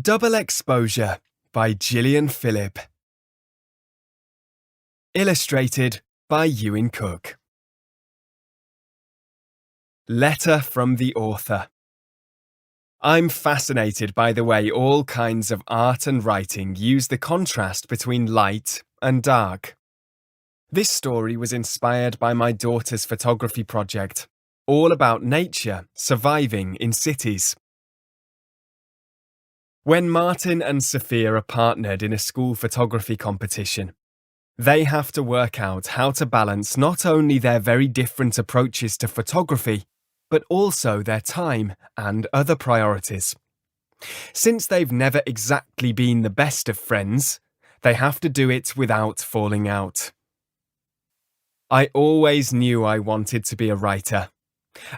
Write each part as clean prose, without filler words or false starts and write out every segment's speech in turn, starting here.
Double Exposure by Gillian Phillip. Illustrated by Ewan Cook. Letter from the author. I'm fascinated by the way all kinds of art and writing use the contrast between light and dark. This story was inspired by my daughter's photography project, all about nature surviving in cities. When Martin and Sophia are partnered in a school photography competition, they have to work out how to balance not only their very different approaches to photography, but also their time and other priorities. Since they've never exactly been the best of friends, they have to do it without falling out. I always knew I wanted to be a writer.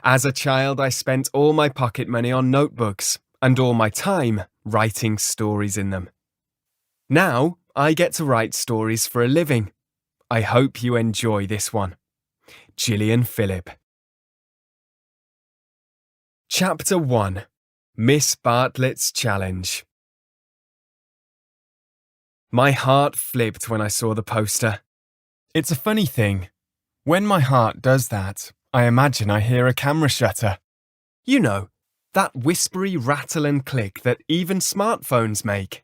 As a child, I spent all my pocket money on notebooks and all my time writing stories in them. Now, I get to write stories for a living. I hope you enjoy this one. Gillian Phillip. Chapter 1. Miss Bartlett's Challenge. My heart flipped when I saw the poster. It's a funny thing. When my heart does that, I imagine I hear a camera shutter. You know, that whispery rattle and click that even smartphones make.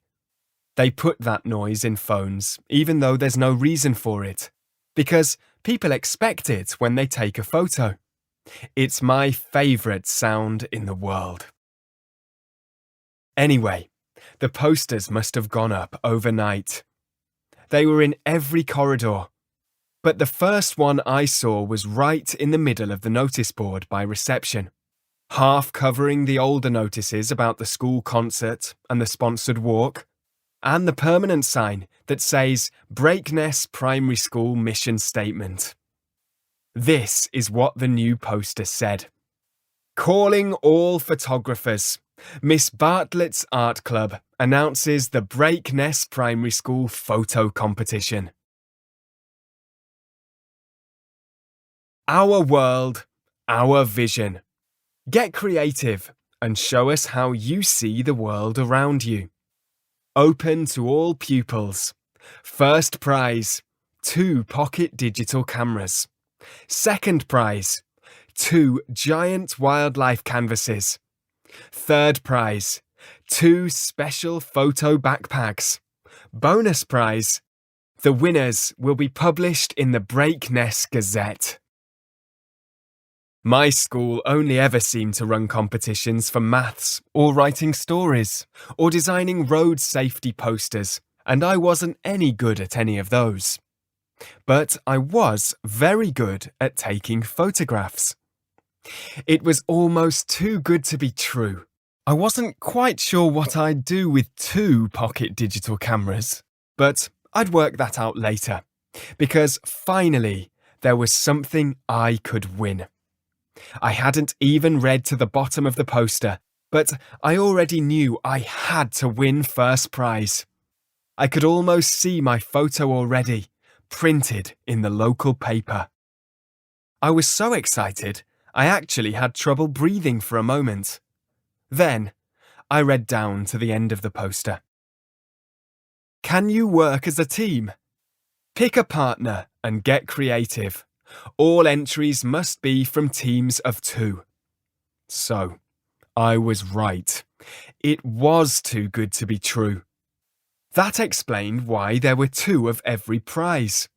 They put that noise in phones, even though there's no reason for it, because people expect it when they take a photo. It's my favourite sound in the world. Anyway, the posters must have gone up overnight. They were in every corridor, but the first one I saw was right in the middle of the notice board by reception, half covering the older notices about the school concert and the sponsored walk, and the permanent sign that says Breakness Primary School Mission Statement. This is what the new poster said. Calling all photographers, Miss Bartlett's Art Club announces the Breakness Primary School Photo Competition. Our world, our vision. Get creative and show us how you see the world around you. Open to all pupils. First prize, 2 pocket digital cameras. Second prize, 2 giant wildlife canvases. Third prize, 2 special photo backpacks. Bonus prize, the winners will be published in the Breakness Gazette. My school only ever seemed to run competitions for maths, or writing stories, or designing road safety posters, and I wasn't any good at any of those. But I was very good at taking photographs. It was almost too good to be true. I wasn't quite sure what I'd do with 2 pocket digital cameras, but I'd work that out later, because finally there was something I could win. I hadn't even read to the bottom of the poster, but I already knew I had to win first prize. I could almost see my photo already, printed in the local paper. I was so excited, I actually had trouble breathing for a moment. Then, I read down to the end of the poster. Can you work as a team? Pick a partner and get creative. All entries must be from teams of 2. So, I was right. It was too good to be true. That explained why there were 2 of every prize.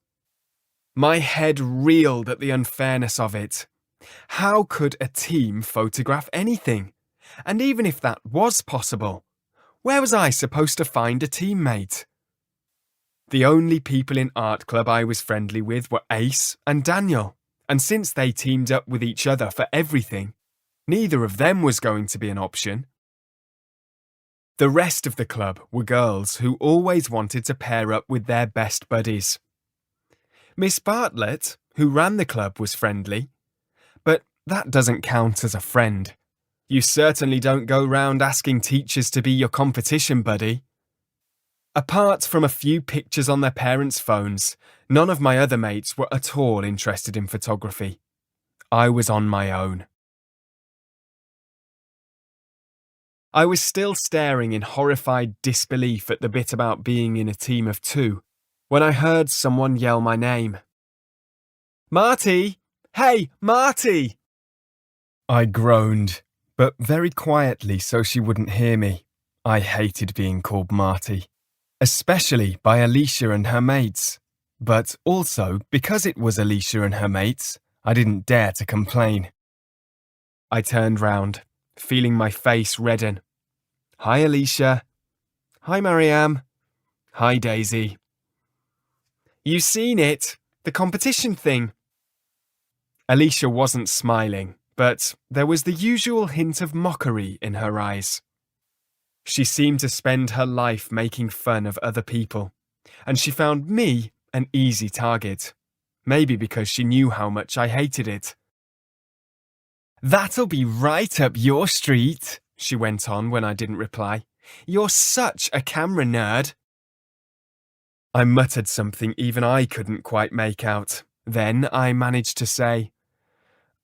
My head reeled at the unfairness of it. How could a team photograph anything? And even if that was possible, where was I supposed to find a teammate? The only people in art club I was friendly with were Ace and Daniel, and since they teamed up with each other for everything, neither of them was going to be an option. The rest of the club were girls who always wanted to pair up with their best buddies. Miss Bartlett, who ran the club, was friendly, but that doesn't count as a friend. You certainly don't go round asking teachers to be your competition buddy. Apart from a few pictures on their parents' phones, none of my other mates were at all interested in photography. I was on my own. I was still staring in horrified disbelief at the bit about being in a team of two when I heard someone yell my name. Marty! Hey, Marty! I groaned, but very quietly so she wouldn't hear me. I hated being called Marty, especially by Alicia and her mates. But also, because it was Alicia and her mates, I didn't dare to complain. I turned round, feeling my face redden. Hi, Alicia. Hi, Mariam. Hi, Daisy. You seen it? The competition thing. Alicia wasn't smiling, but there was the usual hint of mockery in her eyes. She seemed to spend her life making fun of other people, and she found me an easy target. Maybe because she knew how much I hated it. That'll be right up your street, she went on when I didn't reply. You're such a camera nerd. I muttered something even I couldn't quite make out. Then I managed to say,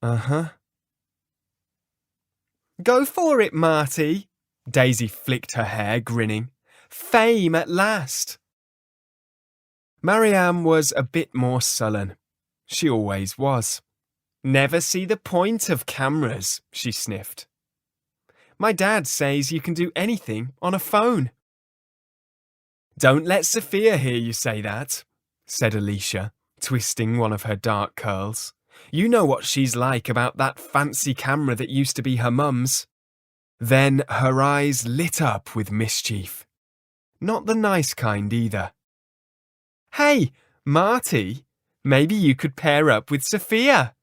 Uh-huh. Go for it, Marty. Daisy flicked her hair, grinning. Fame at last. Mariam was a bit more sullen. She always was. Never see the point of cameras, she sniffed. My dad says you can do anything on a phone. Don't let Sophia hear you say that, said Alicia, twisting one of her dark curls. You know what she's like about that fancy camera that used to be her mum's. Then her eyes lit up with mischief. Not the nice kind either. Hey, Marty, maybe you could pair up with Sophia.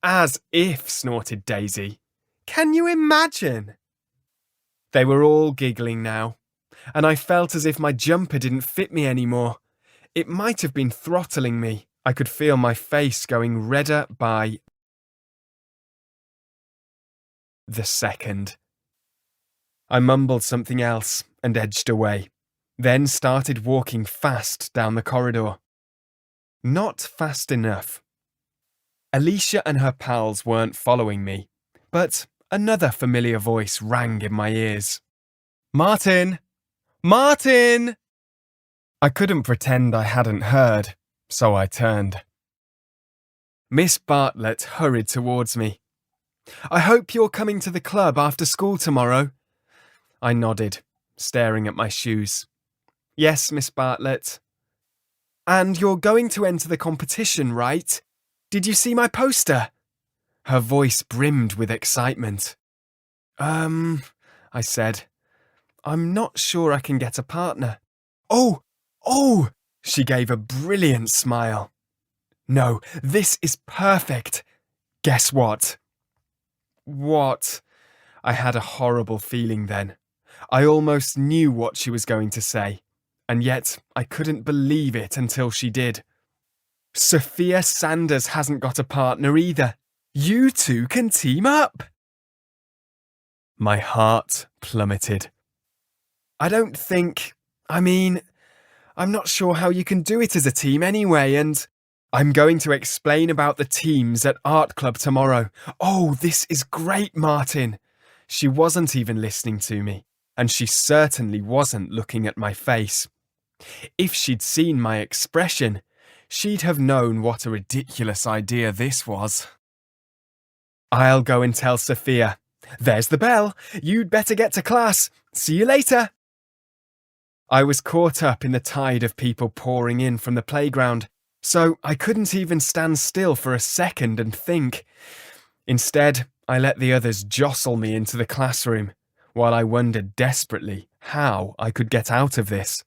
As if, snorted Daisy. Can you imagine? They were all giggling now, and I felt as if my jumper didn't fit me anymore. It might have been throttling me. I could feel my face going redder by the second. I mumbled something else and edged away, then started walking fast down the corridor. Not fast enough. Alicia and her pals weren't following me, but another familiar voice rang in my ears. Martin! Martin! I couldn't pretend I hadn't heard, so I turned. Miss Bartlett hurried towards me. I hope you're coming to the club after school tomorrow. I nodded, staring at my shoes. Yes, Miss Bartlett. And you're going to enter the competition, right? Did you see my poster? Her voice brimmed with excitement. I said. I'm not sure I can get a partner. Oh! She gave a brilliant smile. No, this is perfect. Guess what? What? I had a horrible feeling then. I almost knew what she was going to say, and yet I couldn't believe it until she did. Sophia Sanders hasn't got a partner either. You two can team up. My heart plummeted. I'm not sure how you can do it as a team anyway, and I'm going to explain about the teams at art club tomorrow. Oh, this is great, Martin. She wasn't even listening to me, and she certainly wasn't looking at my face. If she'd seen my expression, she'd have known what a ridiculous idea this was. I'll go and tell Sophia. There's the bell. You'd better get to class. See you later. I was caught up in the tide of people pouring in from the playground, so I couldn't even stand still for a second and think. Instead, I let the others jostle me into the classroom, while I wondered desperately how I could get out of this.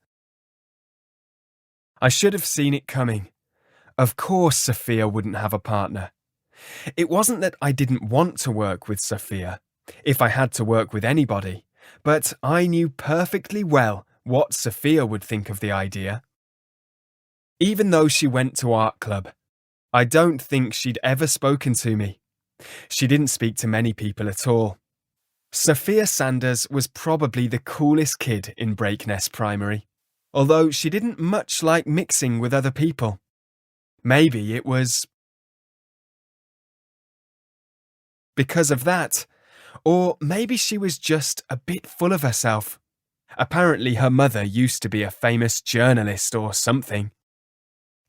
I should have seen it coming. Of course Sophia wouldn't have a partner. It wasn't that I didn't want to work with Sophia, if I had to work with anybody, but I knew perfectly well what Sophia would think of the idea. Even though she went to art club, I don't think she'd ever spoken to me. She didn't speak to many people at all. Sophia Sanders was probably the coolest kid in Breakness Primary, although she didn't much like mixing with other people. Maybe it was because of that, Or maybe she was just a bit full of herself. Apparently her mother used to be a famous journalist or something.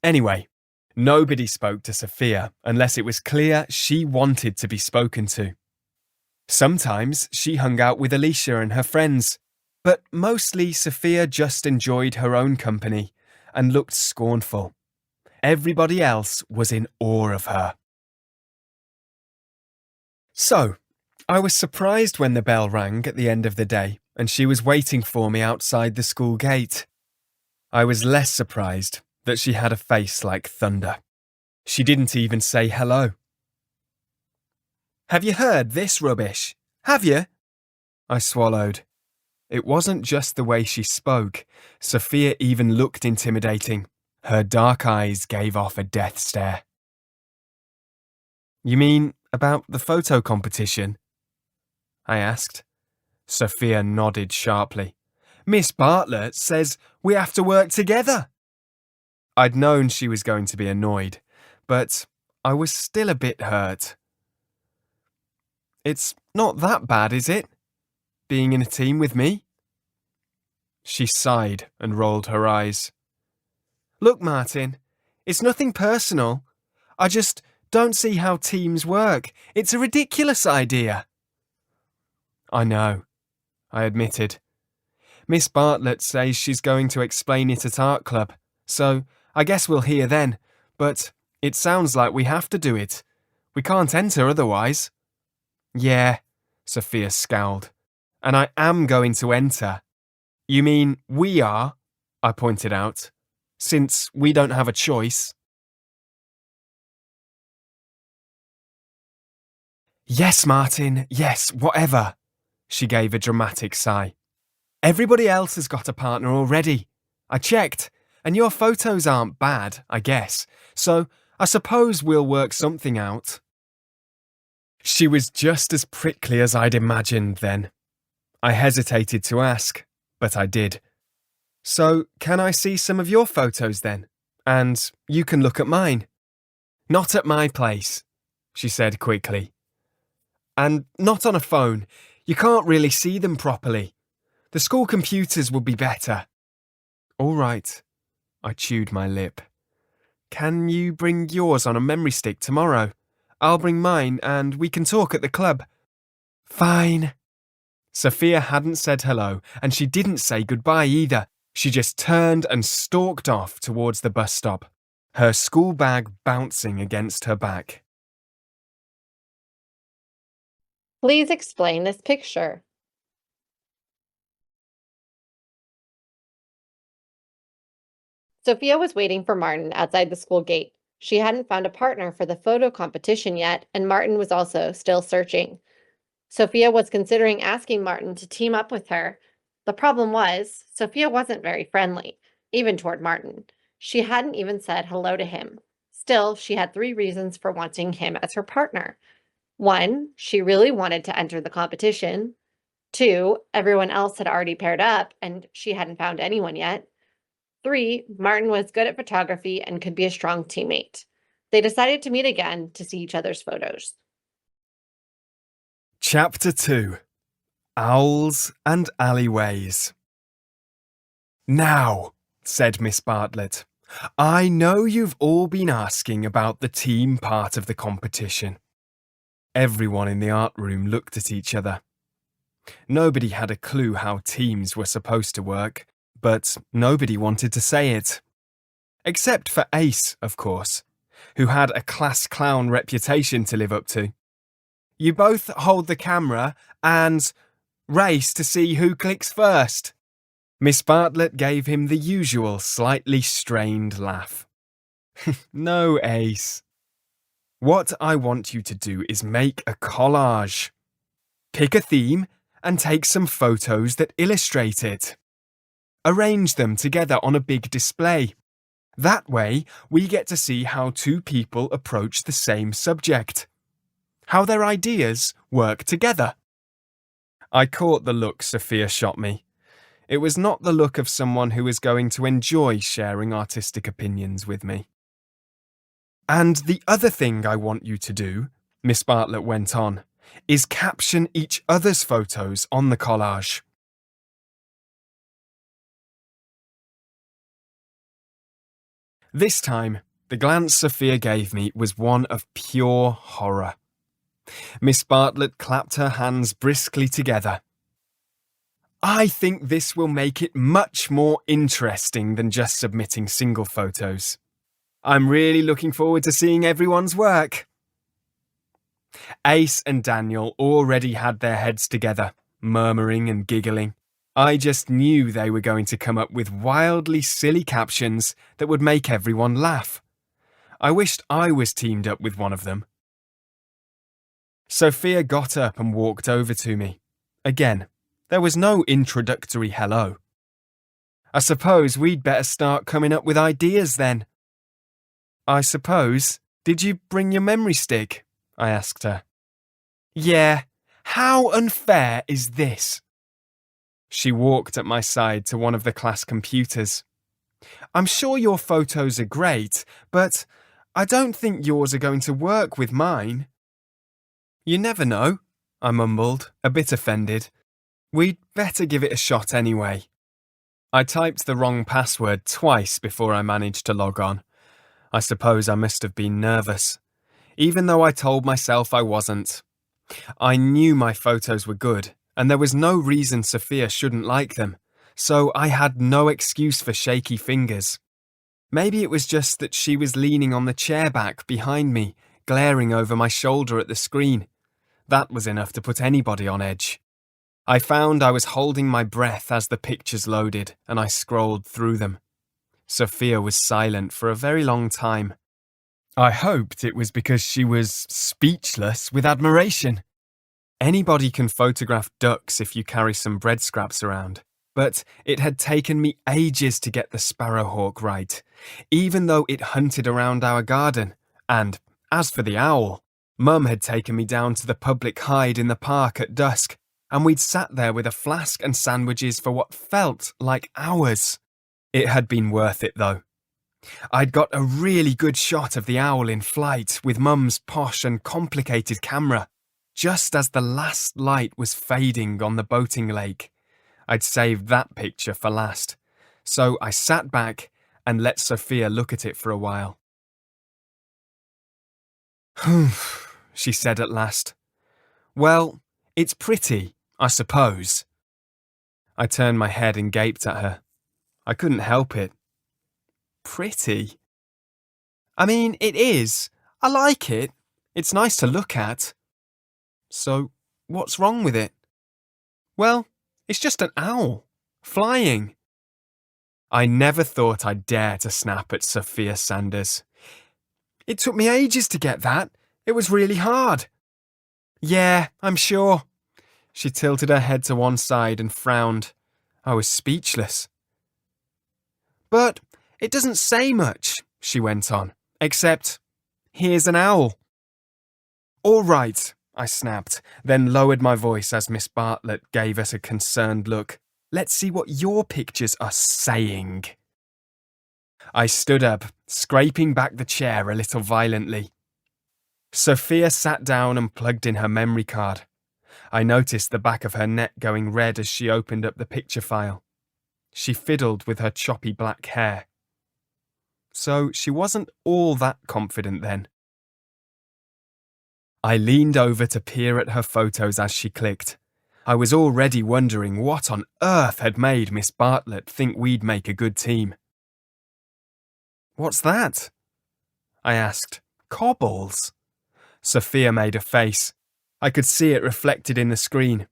Anyway, nobody spoke to Sophia unless it was clear she wanted to be spoken to. Sometimes she hung out with Alicia and her friends, but mostly Sophia just enjoyed her own company and looked scornful. Everybody else was in awe of her. So, I was surprised when the bell rang at the end of the day and she was waiting for me outside the school gate. I was less surprised that she had a face like thunder. She didn't even say hello. "Have you heard this rubbish? Have you?" I swallowed. It wasn't just the way she spoke. Sophia even looked intimidating. Her dark eyes gave off a death stare. "You mean about the photo competition?" I asked. Sophia nodded sharply. "Miss Bartlett says we have to work together." I'd known she was going to be annoyed, but I was still a bit hurt. "It's not that bad, is it? Being in a team with me?" She sighed and rolled her eyes. "Look, Martin, it's nothing personal. I just don't see how teams work. It's a ridiculous idea." "I know," I admitted. "Miss Bartlett says she's going to explain it at art club, so I guess we'll hear then, but it sounds like we have to do it. We can't enter otherwise." "Yeah," Sophia scowled, "and I am going to enter." "You mean we are?" I pointed out, "since we don't have a choice." "Yes, Martin, yes, whatever." She gave a dramatic sigh. "Everybody else has got a partner already. I checked, and your photos aren't bad, I guess, so I suppose we'll work something out." She was just as prickly as I'd imagined then. I hesitated to ask, but I did. "So, can I see some of your photos then? And you can look at mine." "Not at my place," she said quickly. "And not on a phone. You can't really see them properly. The school computers would be better." "All right." I chewed my lip. "Can you bring yours on a memory stick tomorrow? I'll bring mine and we can talk at the club." "Fine." Sophia hadn't said hello and she didn't say goodbye either. She just turned and stalked off towards the bus stop, her school bag bouncing against her back. Please explain this picture. Sophia was waiting for Martin outside the school gate. She hadn't found a partner for the photo competition yet, and Martin was also still searching. Sophia was considering asking Martin to team up with her. The problem was, Sophia wasn't very friendly, even toward Martin. She hadn't even said hello to him. Still, she had 3 reasons for wanting him as her partner. 1, she really wanted to enter the competition. 2, everyone else had already paired up and she hadn't found anyone yet. 3, Martin was good at photography and could be a strong teammate. They decided to meet again to see each other's photos. Chapter 2: Owls and Alleyways. "Now," said Miss Bartlett, "I know you've all been asking about the team part of the competition." Everyone in the art room looked at each other. Nobody had a clue how teams were supposed to work, but nobody wanted to say it. Except for Ace, of course, who had a class clown reputation to live up to. "You both hold the camera and race to see who clicks first." Miss Bartlett gave him the usual slightly strained laugh. "No, Ace. What I want you to do is make a collage. Pick a theme and take some photos that illustrate it. Arrange them together on a big display. That way, we get to see how 2 people approach the same subject. How their ideas work together." I caught the look Sophia shot me. It was not the look of someone who was going to enjoy sharing artistic opinions with me. "And the other thing I want you to do," Miss Bartlett went on, is caption each other's photos on the collage. This time, the glance Sophia gave me was one of pure horror. Miss Bartlett clapped her hands briskly together. I think this will make it much more interesting than just submitting single photos. I'm really looking forward to seeing everyone's work. Ace and Daniel already had their heads together, murmuring and giggling. I just knew they were going to come up with wildly silly captions that would make everyone laugh. I wished I was teamed up with one of them. Sophia got up and walked over to me. Again, there was no introductory hello. I suppose we'd better start coming up with ideas then. I suppose. Did you bring your memory stick? I asked her. Yeah, how unfair is this? She walked at my side to one of the class computers. I'm sure your photos are great, but I don't think yours are going to work with mine. You never know, I mumbled, a bit offended. We'd better give it a shot anyway. I typed the wrong password twice before I managed to log on. I suppose I must have been nervous, even though I told myself I wasn't. I knew my photos were good, and there was no reason Sophia shouldn't like them, so I had no excuse for shaky fingers. Maybe it was just that she was leaning on the chair back behind me, glaring over my shoulder at the screen. That was enough to put anybody on edge. I found I was holding my breath as the pictures loaded, and I scrolled through them. Sophia was silent for a very long time. I hoped it was because she was speechless with admiration. Anybody can photograph ducks if you carry some bread scraps around, but it had taken me ages to get the sparrowhawk right, even though it hunted around our garden. And as for the owl, Mum had taken me down to the public hide in the park at dusk, and we'd sat there with a flask and sandwiches for what felt like hours. It had been worth it, though. I'd got a really good shot of the owl in flight with Mum's posh and complicated camera, just as the last light was fading on the boating lake. I'd saved that picture for last, so I sat back and let Sophia look at it for a while. "Humph," she said at last. "Well, it's pretty, I suppose." I turned my head and gaped at her. I couldn't help it. Pretty? I mean, it is. I like it. It's nice to look at. So, what's wrong with it? Well, it's just an owl. Flying. I never thought I'd dare to snap at Sophia Sanders. It took me ages to get that. It was really hard. Yeah, I'm sure. She tilted her head to one side and frowned. I was speechless. But it doesn't say much, she went on, except, here's an owl. All right, I snapped, then lowered my voice as Miss Bartlett gave us a concerned look. Let's see what your pictures are saying. I stood up, scraping back the chair a little violently. Sophia sat down and plugged in her memory card. I noticed the back of her neck going red as she opened up the picture file. She fiddled with her choppy black hair. So she wasn't all that confident then. I leaned over to peer at her photos as she clicked. I was already wondering what on earth had made Miss Bartlett think we'd make a good team. What's that? I asked. Cobbles? Sophia made a face. I could see it reflected in the screen.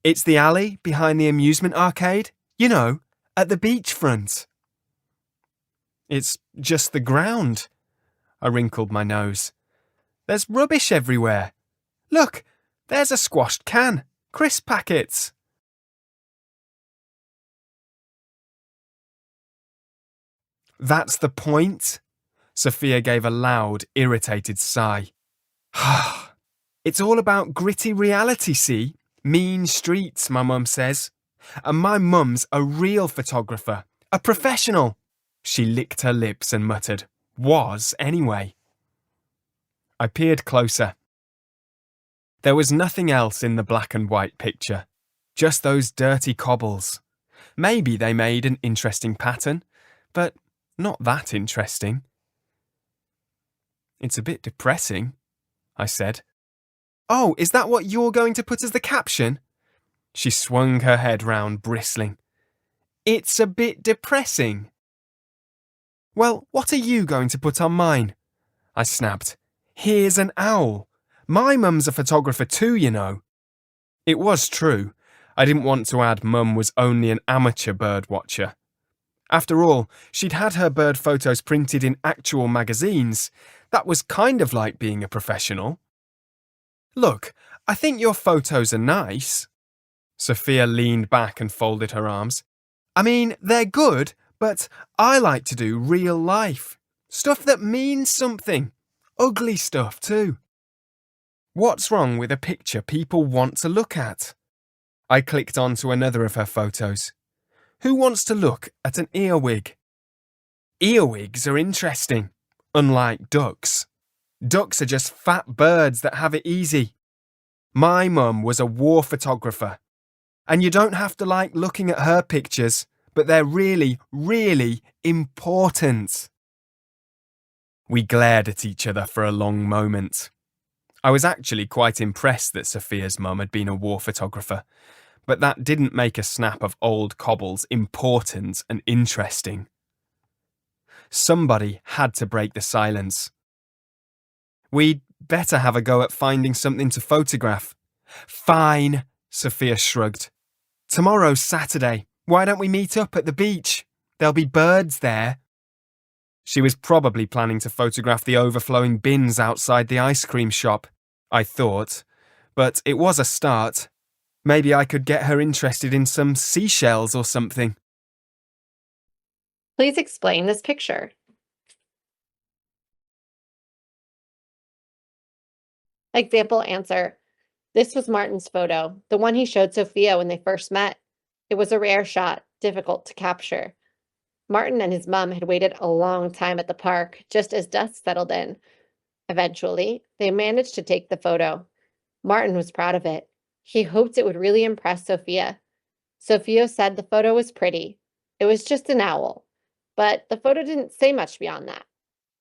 It's the alley behind the amusement arcade. You know, at the beachfront. It's just the ground. I wrinkled my nose. There's rubbish everywhere. Look, there's a squashed can. Crisp packets. That's the point? Sophia gave a loud, irritated sigh. It's all about gritty reality, see? Mean streets, my mum says. And my mum's a real photographer, a professional. She licked her lips and muttered, was anyway. I peered closer. There was nothing else in the black and white picture, just those dirty cobbles. Maybe they made an interesting pattern, but not that interesting. It's a bit depressing, I said. Oh, is that what you're going to put as the caption? She swung her head round, bristling. It's a bit depressing. Well, what are you going to put on mine? I snapped. Here's an owl. My mum's a photographer too, you know. It was true. I didn't want to add Mum was only an amateur bird watcher. After all, she'd had her bird photos printed in actual magazines. That was kind of like being a professional. Look, I think your photos are nice. Sophia leaned back and folded her arms. I mean, they're good, but I like to do real life. Stuff that means something. Ugly stuff too. What's wrong with a picture people want to look at? I clicked onto another of her photos. Who wants to look at an earwig? Earwigs are interesting, unlike ducks. Ducks are just fat birds that have it easy. My mum was a war photographer. And you don't have to like looking at her pictures, but they're really, really important. We glared at each other for a long moment. I was actually quite impressed that Sophia's mum had been a war photographer, but that didn't make a snap of old cobbles important and interesting. Somebody had to break the silence. We'd better have a go at finding something to photograph. Fine, Sophia shrugged. Tomorrow's Saturday. Why don't we meet up at the beach? There'll be birds there. She was probably planning to photograph the overflowing bins outside the ice cream shop, I thought, but it was a start. Maybe I could get her interested in some seashells or something. Please explain this picture. Example answer. This was Martin's photo, the one he showed Sophia when they first met. It was a rare shot, difficult to capture. Martin and his mum had waited a long time at the park, just as dusk settled in. Eventually, they managed to take the photo. Martin was proud of it. He hoped it would really impress Sophia. Sophia said the photo was pretty. It was just an owl. But the photo didn't say much beyond that.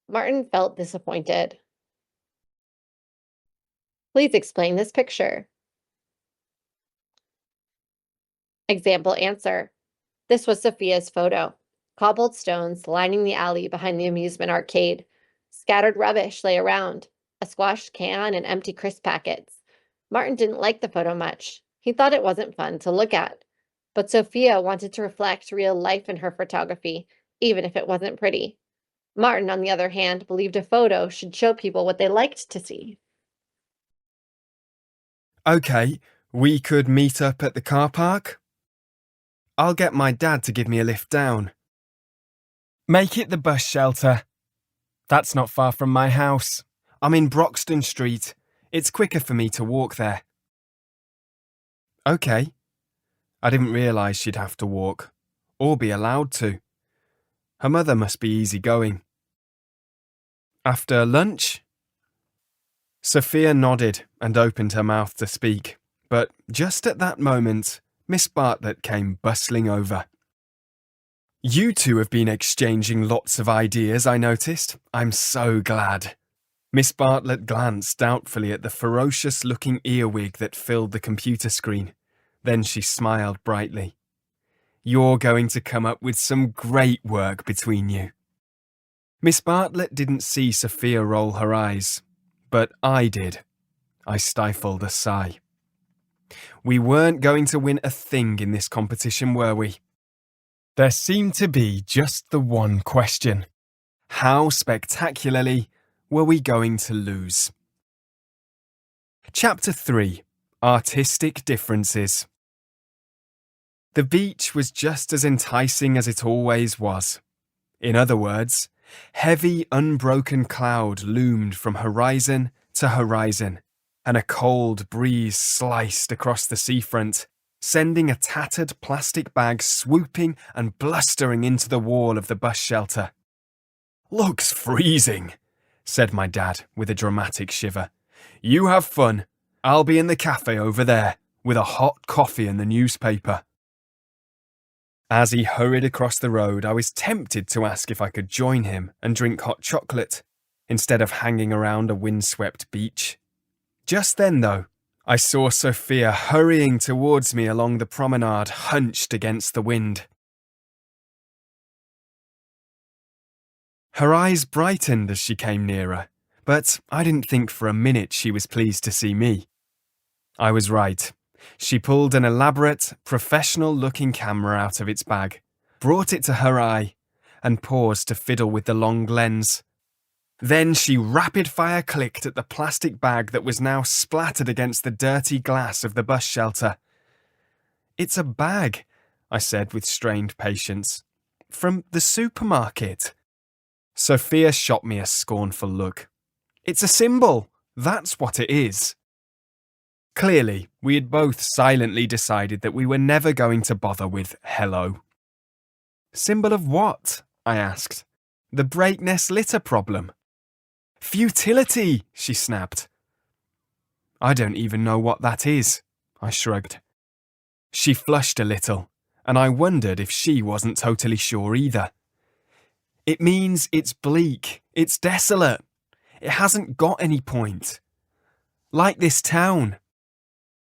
Martin felt disappointed. Please explain this picture. Example answer. This was Sophia's photo. Cobbled stones lining the alley behind the amusement arcade. Scattered rubbish lay around. A squashed can and empty crisp packets. Martin didn't like the photo much. He thought it wasn't fun to look at. But Sophia wanted to reflect real life in her photography, even if it wasn't pretty. Martin, on the other hand, believed a photo should show people what they liked to see. Okay, we could meet up at the car park. I'll get my dad to give me a lift down. Make it the bus shelter. That's not far from my house. I'm in Broxton Street. It's quicker for me to walk there. Okay. I didn't realise she'd have to walk, or be allowed to. Her mother must be easygoing. After lunch? Sophia nodded and opened her mouth to speak, but just at that moment, Miss Bartlett came bustling over. You two have been exchanging lots of ideas, I noticed. I'm so glad. Miss Bartlett glanced doubtfully at the ferocious-looking earwig that filled the computer screen. Then she smiled brightly. You're going to come up with some great work between you. Miss Bartlett didn't see Sophia roll her eyes, but I did. I stifled a sigh. We weren't going to win a thing in this competition, were we? There seemed to be just the one question. How spectacularly were we going to lose? Chapter 3. Artistic Differences. The beach was just as enticing as it always was. In other words, heavy, unbroken cloud loomed from horizon to horizon, and a cold breeze sliced across the seafront, sending a tattered plastic bag swooping and blustering into the wall of the bus shelter. Looks freezing, said my dad with a dramatic shiver. You have fun. I'll be in the cafe over there with a hot coffee and the newspaper. As he hurried across the road, I was tempted to ask if I could join him and drink hot chocolate instead of hanging around a windswept beach. Just then, though, I saw Sophia hurrying towards me along the promenade, hunched against the wind. Her eyes brightened as she came nearer, but I didn't think for a minute she was pleased to see me. I was right. She pulled an elaborate, professional-looking camera out of its bag, brought it to her eye, and paused to fiddle with the long lens. Then she rapid-fire clicked at the plastic bag that was now splattered against the dirty glass of the bus shelter. "It's a bag," I said with strained patience. "From the supermarket." Sophia shot me a scornful look. "It's a symbol. That's what it is." Clearly, we had both silently decided that we were never going to bother with hello. "Symbol of what?" I asked. "The breakness litter problem." "Futility," she snapped. "I don't even know what that is," I shrugged. She flushed a little, and I wondered if she wasn't totally sure either. "It means it's bleak, it's desolate, it hasn't got any point. Like this town."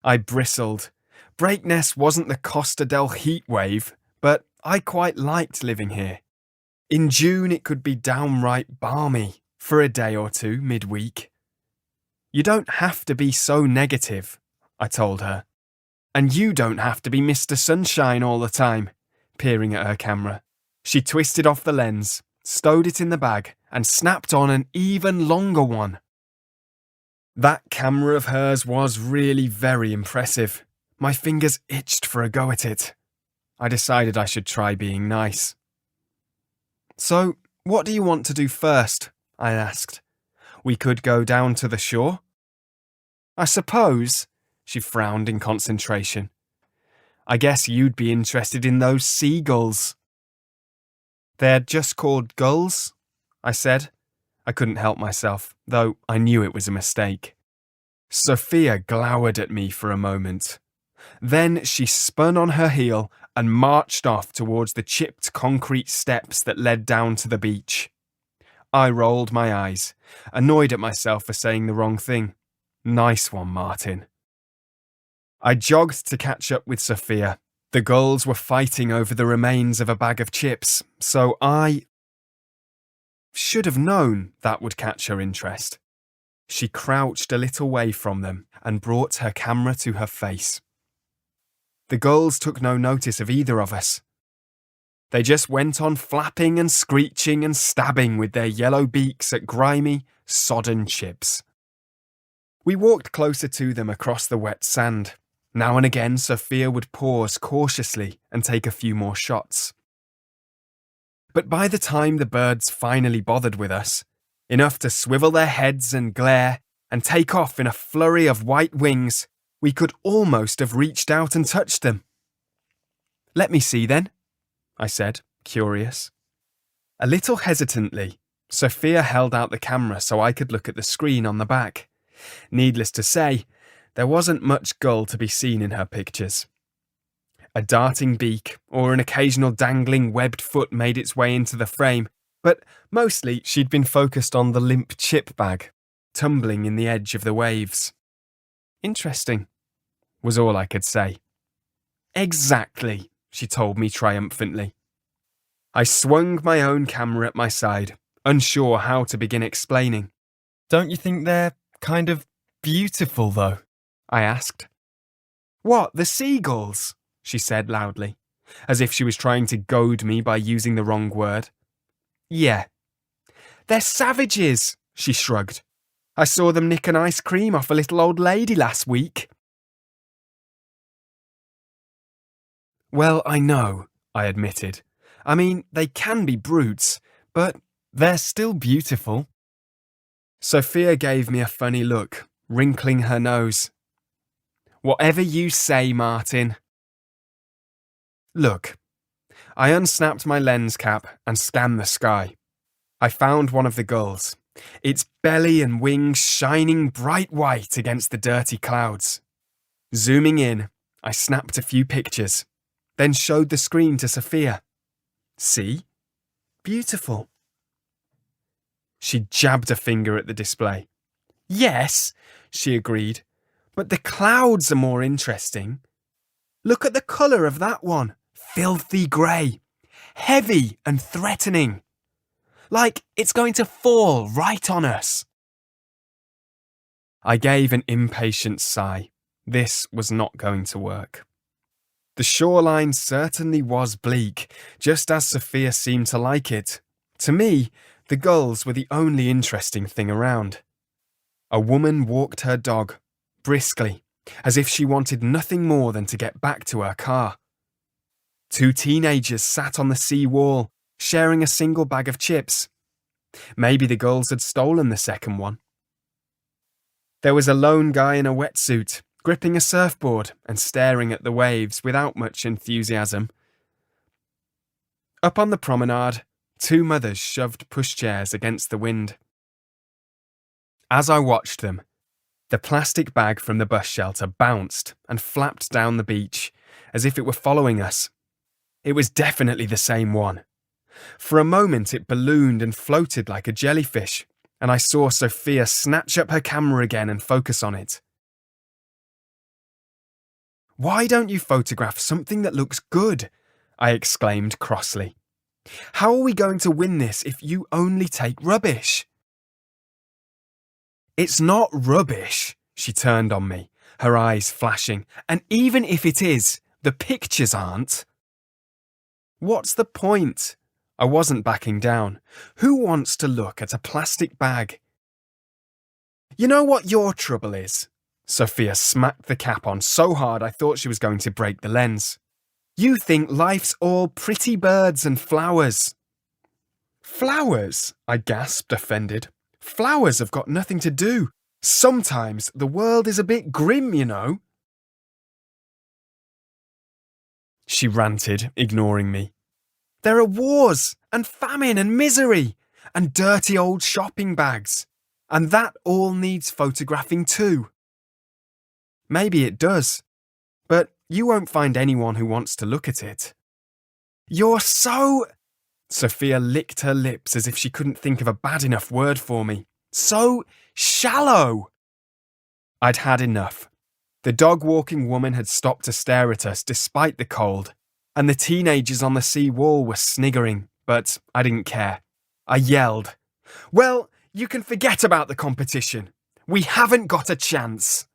I bristled. Breakness wasn't the Costa del heat wave, but I quite liked living here. In June it could be downright balmy for a day or two midweek. "You don't have to be so negative," I told her. "And you don't have to be Mr. Sunshine all the time," peering at her camera. She twisted off the lens, stowed it in the bag, and snapped on an even longer one. That camera of hers was really very impressive. My fingers itched for a go at it. I decided I should try being nice. "So, what do you want to do first?" I asked. "We could go down to the shore." "I suppose," she frowned in concentration. "I guess you'd be interested in those seagulls." "They're just called gulls," I said. I couldn't help myself, though I knew it was a mistake. Sophia glowered at me for a moment. Then she spun on her heel and marched off towards the chipped concrete steps that led down to the beach. I rolled my eyes, annoyed at myself for saying the wrong thing. "Nice one, Martin." I jogged to catch up with Sophia. The gulls were fighting over the remains of a bag of chips, so I should have known that would catch her interest. She crouched a little way from them and brought her camera to her face. The gulls took no notice of either of us. They just went on flapping and screeching and stabbing with their yellow beaks at grimy, sodden chips. We walked closer to them across the wet sand. Now and again, Sophia would pause cautiously and take a few more shots. But by the time the birds finally bothered with us, enough to swivel their heads and glare and take off in a flurry of white wings, we could almost have reached out and touched them. "Let me see then," I said, curious. A little hesitantly, Sophia held out the camera so I could look at the screen on the back. Needless to say, there wasn't much gull to be seen in her pictures. A darting beak or an occasional dangling webbed foot made its way into the frame, but mostly she'd been focused on the limp chip bag, tumbling in the edge of the waves. "Interesting," was all I could say. "Exactly," she told me triumphantly. I swung my own camera at my side, unsure how to begin explaining. "Don't you think they're kind of beautiful, though?" I asked. "What, the seagulls?" she said loudly, as if she was trying to goad me by using the wrong word. "Yeah." "They're savages," she shrugged. "I saw them nick an ice cream off a little old lady last week." "Well, I know," I admitted. "I mean, they can be brutes, but they're still beautiful." Sophia gave me a funny look, wrinkling her nose. "Whatever you say, Martin." Look, I unsnapped my lens cap and scanned the sky. I found one of the gulls, its belly and wings shining bright white against the dirty clouds. Zooming in, I snapped a few pictures, then showed the screen to Sophia. See? Beautiful. She jabbed a finger at the display. Yes, she agreed, but the clouds are more interesting. Look at the colour of that one. Filthy grey. Heavy and threatening. Like it's going to fall right on us. I gave an impatient sigh. This was not going to work. The shoreline certainly was bleak, just as Sophia seemed to like it. To me, the gulls were the only interesting thing around. A woman walked her dog, briskly, as if she wanted nothing more than to get back to her car. Two teenagers sat on the sea wall, sharing a single bag of chips. Maybe the gulls had stolen the second one. There was a lone guy in a wetsuit, gripping a surfboard and staring at the waves without much enthusiasm. Up on the promenade, two mothers shoved pushchairs against the wind. As I watched them, the plastic bag from the bus shelter bounced and flapped down the beach, as if it were following us. It was definitely the same one. For a moment it ballooned and floated like a jellyfish, and I saw Sophia snatch up her camera again and focus on it. "Why don't you photograph something that looks good?" I exclaimed crossly. "How are we going to win this if you only take rubbish?" "It's not rubbish," she turned on me, her eyes flashing. "And even if it is, the pictures aren't." "What's the point?" I wasn't backing down. Who wants to look at a plastic bag? "You know what your trouble is?" Sophia smacked the cap on so hard I thought she was going to break the lens. "You think life's all pretty birds and flowers." "Flowers?" I gasped, offended. "Flowers have got nothing to do. Sometimes the world is a bit grim, you know." She ranted, ignoring me. "There are wars and famine and misery and dirty old shopping bags, and that all needs photographing too." "Maybe it does, but you won't find anyone who wants to look at it." "You're so..." Sophia licked her lips as if she couldn't think of a bad enough word for me. "So shallow." I'd had enough. The dog-walking woman had stopped to stare at us despite the cold, and the teenagers on the sea wall were sniggering, but I didn't care. I yelled, "Well, you can forget about the competition. We haven't got a chance."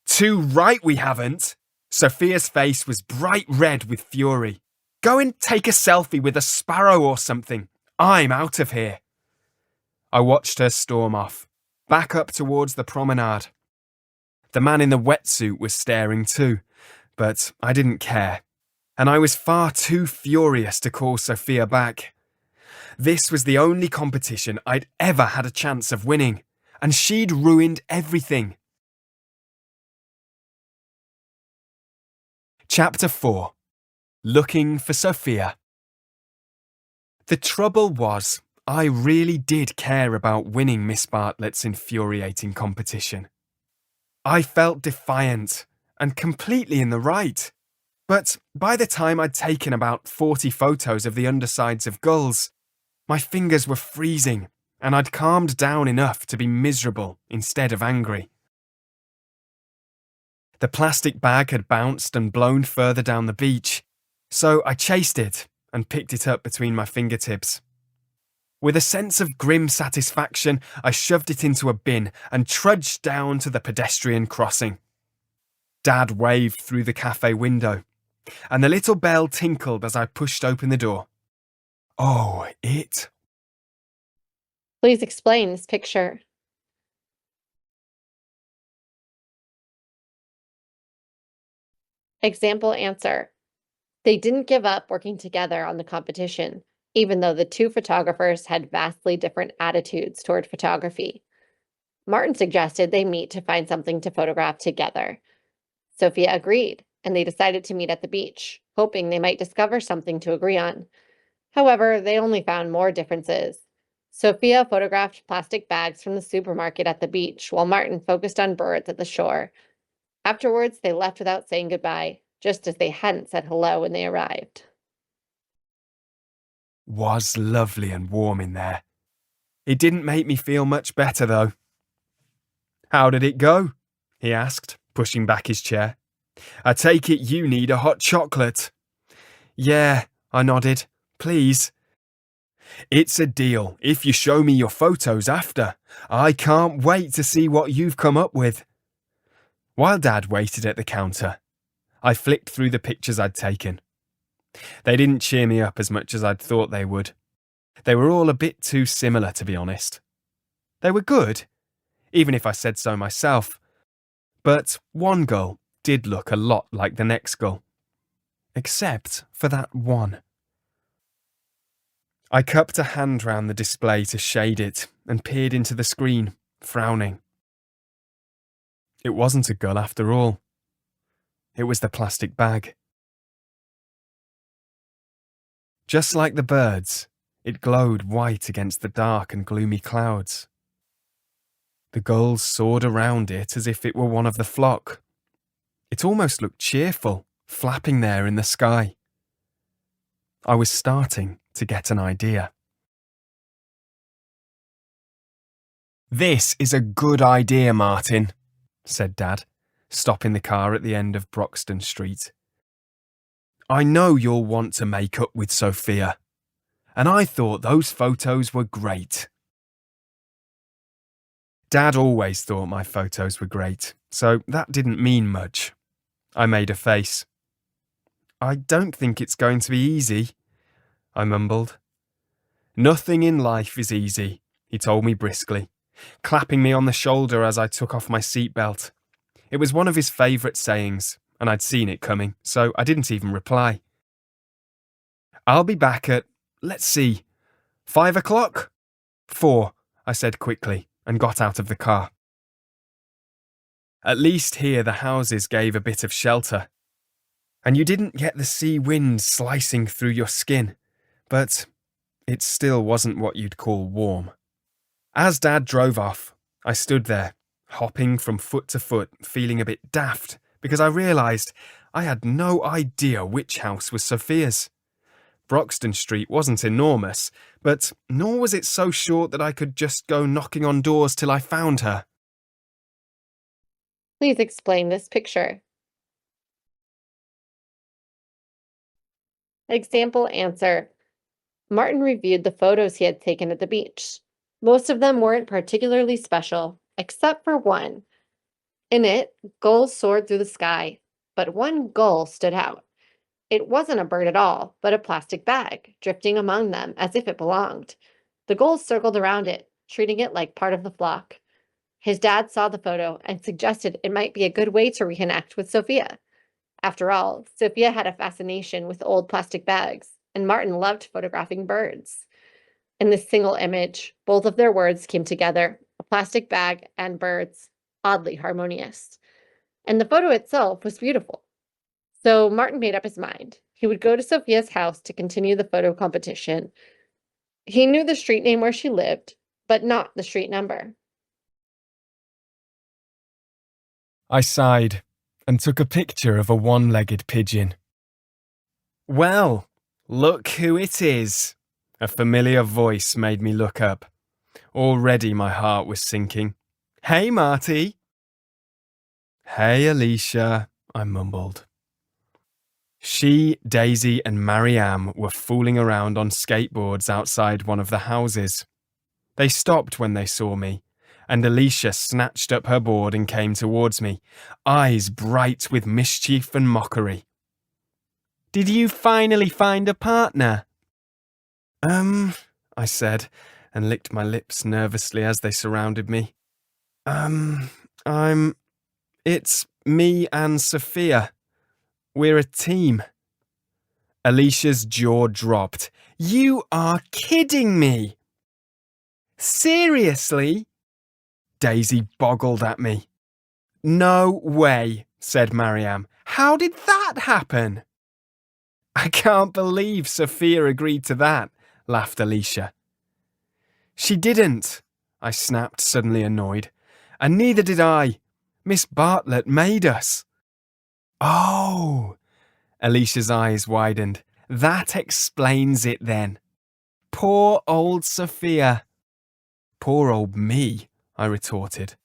"Too right we haven't." Sophia's face was bright red with fury. "Go and take a selfie with a sparrow or something. I'm out of here." I watched her storm off, back up towards the promenade. The man in the wetsuit was staring too, but I didn't care, and I was far too furious to call Sophia back. This was the only competition I'd ever had a chance of winning, and she'd ruined everything. Chapter 4. Looking for Sophia. The trouble was, I really did care about winning Miss Bartlett's infuriating competition. I felt defiant and completely in the right. But by the time I'd taken about 40 photos of the undersides of gulls, my fingers were freezing and I'd calmed down enough to be miserable instead of angry. The plastic bag had bounced and blown further down the beach, so I chased it and picked it up between my fingertips. With a sense of grim satisfaction, I shoved it into a bin and trudged down to the pedestrian crossing. Dad waved through the cafe window, and the little bell tinkled as I pushed open the door. "Oh, it..." Please explain this picture. Example answer. They didn't give up working together on the competition, even though the two photographers had vastly different attitudes toward photography. Martin suggested they meet to find something to photograph together. Sophia agreed, and they decided to meet at the beach, hoping they might discover something to agree on. However, they only found more differences. Sophia photographed plastic bags from the supermarket at the beach while Martin focused on birds at the shore. Afterwards, they left without saying goodbye, just as they hadn't said hello when they arrived. Was lovely and warm in there. It didn't make me feel much better, though. How did it go? He asked, pushing back his chair. I take it you need a hot chocolate. Yeah, I nodded. Please. It's a deal if you show me your photos after. I can't wait to see what you've come up with. While Dad waited at the counter, I flicked through the pictures I'd taken. They didn't cheer me up as much as I'd thought they would. They were all a bit too similar, to be honest. They were good, even if I said so myself. But one girl did look a lot like the next girl. Except for that one. I cupped a hand round the display to shade it and peered into the screen, frowning. It wasn't a girl after all. It was the plastic bag. Just like the birds, it glowed white against the dark and gloomy clouds. The gulls soared around it as if it were one of the flock. It almost looked cheerful, flapping there in the sky. I was starting to get an idea. This is a good idea, Martin, said Dad, stopping the car at the end of Broxton Street. I know you'll want to make up with Sophia, and I thought those photos were great. Dad always thought my photos were great, so that didn't mean much. I made a face. I don't think it's going to be easy, I mumbled. Nothing in life is easy, he told me briskly, clapping me on the shoulder as I took off my seatbelt. It was one of his favourite sayings, and I'd seen it coming, so I didn't even reply. I'll be back at, let's see, 5 o'clock? 4, I said quickly, and got out of the car. At least here the houses gave a bit of shelter, and you didn't get the sea wind slicing through your skin, but it still wasn't what you'd call warm. As Dad drove off, I stood there, hopping from foot to foot, feeling a bit daft, because I realised I had no idea which house was Sophia's. Broxton Street wasn't enormous, but nor was it so short that I could just go knocking on doors till I found her. Please explain this picture. Example answer. Martin reviewed the photos he had taken at the beach. Most of them weren't particularly special, except for one. In it, gulls soared through the sky, but one gull stood out. It wasn't a bird at all, but a plastic bag, drifting among them as if it belonged. The gulls circled around it, treating it like part of the flock. His dad saw the photo and suggested it might be a good way to reconnect with Sophia. After all, Sophia had a fascination with old plastic bags, and Martin loved photographing birds. In this single image, both of their words came together, a plastic bag and birds, oddly harmonious. And the photo itself was beautiful. So Martin made up his mind. He would go to Sophia's house to continue the photo competition. He knew the street name where she lived, but not the street number. I sighed and took a picture of a one-legged pigeon. Well, look who it is. A familiar voice made me look up. Already my heart was sinking. Hey, Marty. Hey, Alicia, I mumbled. She, Daisy and Mariam were fooling around on skateboards outside one of the houses. They stopped when they saw me, and Alicia snatched up her board and came towards me, eyes bright with mischief and mockery. Did you finally find a partner? I said, and licked my lips nervously as they surrounded me. It's me and Sophia. We're a team. Alicia's jaw dropped. You are kidding me! Seriously? Daisy boggled at me. No way, said Mariam. How did that happen? I can't believe Sophia agreed to that, laughed Alicia. She didn't, I snapped, suddenly annoyed. And neither did I. Miss Bartlett made us. Oh, Alicia's eyes widened. That explains it then. Poor old Sophia. Poor old me, I retorted.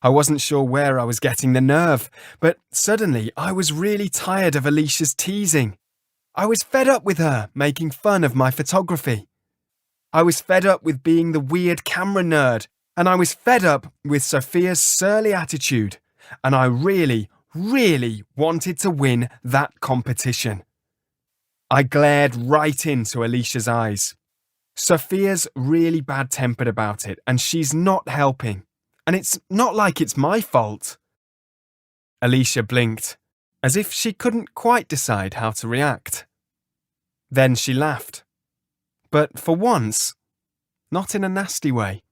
I wasn't sure where I was getting the nerve, but suddenly I was really tired of Alicia's teasing. I was fed up with her making fun of my photography. I was fed up with being the weird camera nerd, and I was fed up with Sophia's surly attitude, and I really wanted to win that competition. I glared right into Alicia's eyes. Sophia's really bad-tempered about it, and she's not helping. And it's not like it's my fault. Alicia blinked, as if she couldn't quite decide how to react. Then she laughed. But for once, not in a nasty way.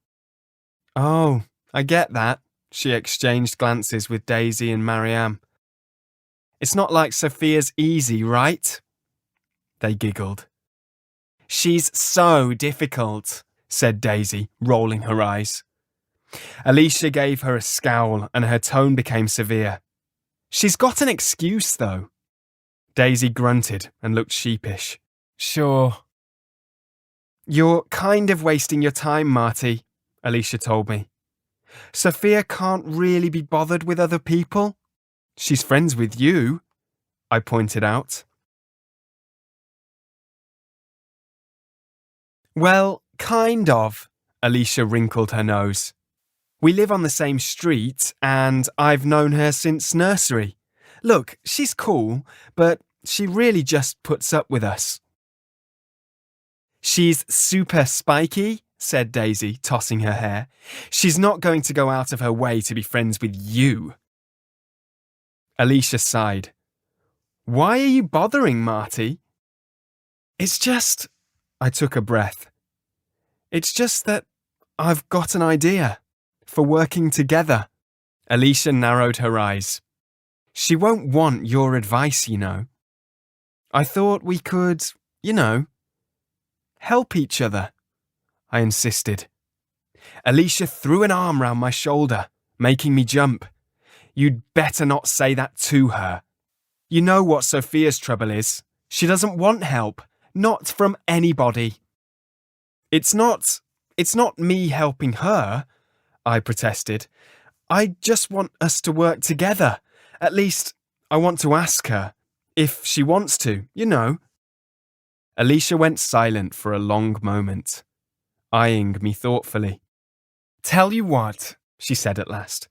Oh, I get that, she exchanged glances with Daisy and Mariam. It's not like Sophia's easy, right? They giggled. She's so difficult, said Daisy, rolling her eyes. Alicia gave her a scowl and her tone became severe. She's got an excuse, though. Daisy grunted and looked sheepish. Sure. You're kind of wasting your time, Marty, Alicia told me. Sophia can't really be bothered with other people. She's friends with you, I pointed out. Well, kind of, Alicia wrinkled her nose. We live on the same street, and I've known her since nursery. Look, she's cool, but she really just puts up with us. She's super spiky, said Daisy, tossing her hair. She's not going to go out of her way to be friends with you. Alicia sighed. Why are you bothering, Marty? It's just... I took a breath. It's just that I've got an idea for working together. Alicia narrowed her eyes. She won't want your advice, you know. I thought we could, help each other, I insisted. Alicia threw an arm round my shoulder, making me jump. You'd better not say that to her. You know what Sophia's trouble is. She doesn't want help, not from anybody. It's not me helping her, I protested. I just want us to work together. At least, I want to ask her, if she wants to, Alicia went silent for a long moment, eyeing me thoughtfully. Tell you what, she said at last.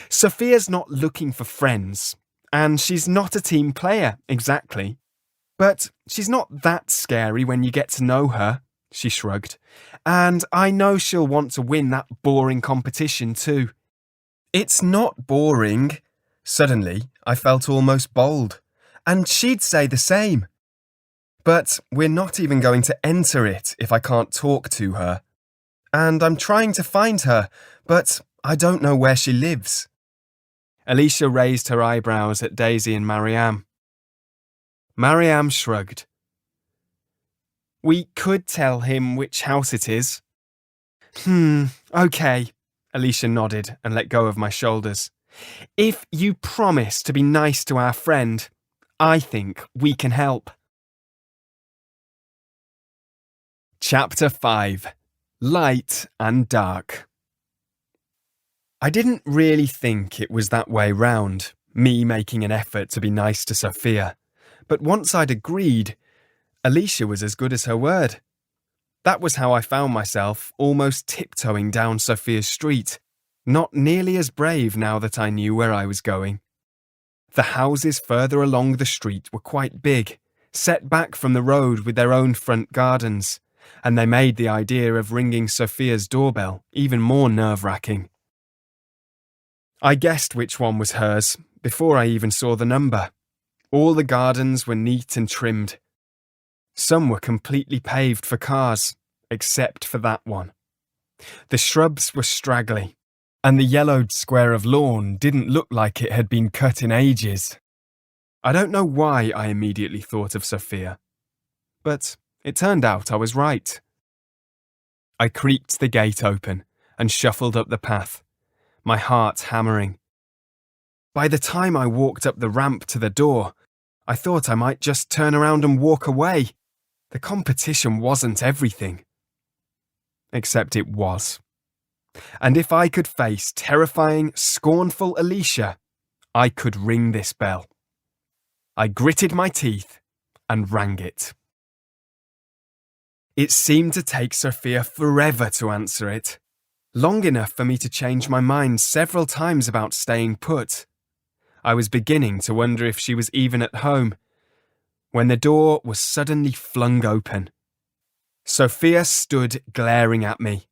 Sophia's not looking for friends, and she's not a team player, exactly. But she's not that scary when you get to know her, she shrugged. And I know she'll want to win that boring competition too. It's not boring. Suddenly, I felt almost bold. And she'd say the same. But we're not even going to enter it if I can't talk to her. And I'm trying to find her, but I don't know where she lives. Alicia raised her eyebrows at Daisy and Mariam. Mariam shrugged. We could tell him which house it is. Okay, Alicia nodded and let go of my shoulders. If you promise to be nice to our friend, I think we can help. Chapter 5. Light and Dark. I didn't really think it was that way round, me making an effort to be nice to Sophia. But once I'd agreed, Alicia was as good as her word. That was how I found myself almost tiptoeing down Sophia's street, not nearly as brave now that I knew where I was going. The houses further along the street were quite big, set back from the road with their own front gardens, and they made the idea of ringing Sophia's doorbell even more nerve-wracking. I guessed which one was hers before I even saw the number. All the gardens were neat and trimmed. Some were completely paved for cars, except for that one. The shrubs were straggly, and the yellowed square of lawn didn't look like it had been cut in ages. I don't know why I immediately thought of Sophia, but it turned out I was right. I creaked the gate open and shuffled up the path, my heart hammering. By the time I walked up the ramp to the door, I thought I might just turn around and walk away. The competition wasn't everything. Except it was. And if I could face terrifying, scornful Alicia, I could ring this bell. I gritted my teeth and rang it. It seemed to take Sophia forever to answer it, long enough for me to change my mind several times about staying put. I was beginning to wonder if she was even at home, when the door was suddenly flung open. Sophia stood glaring at me,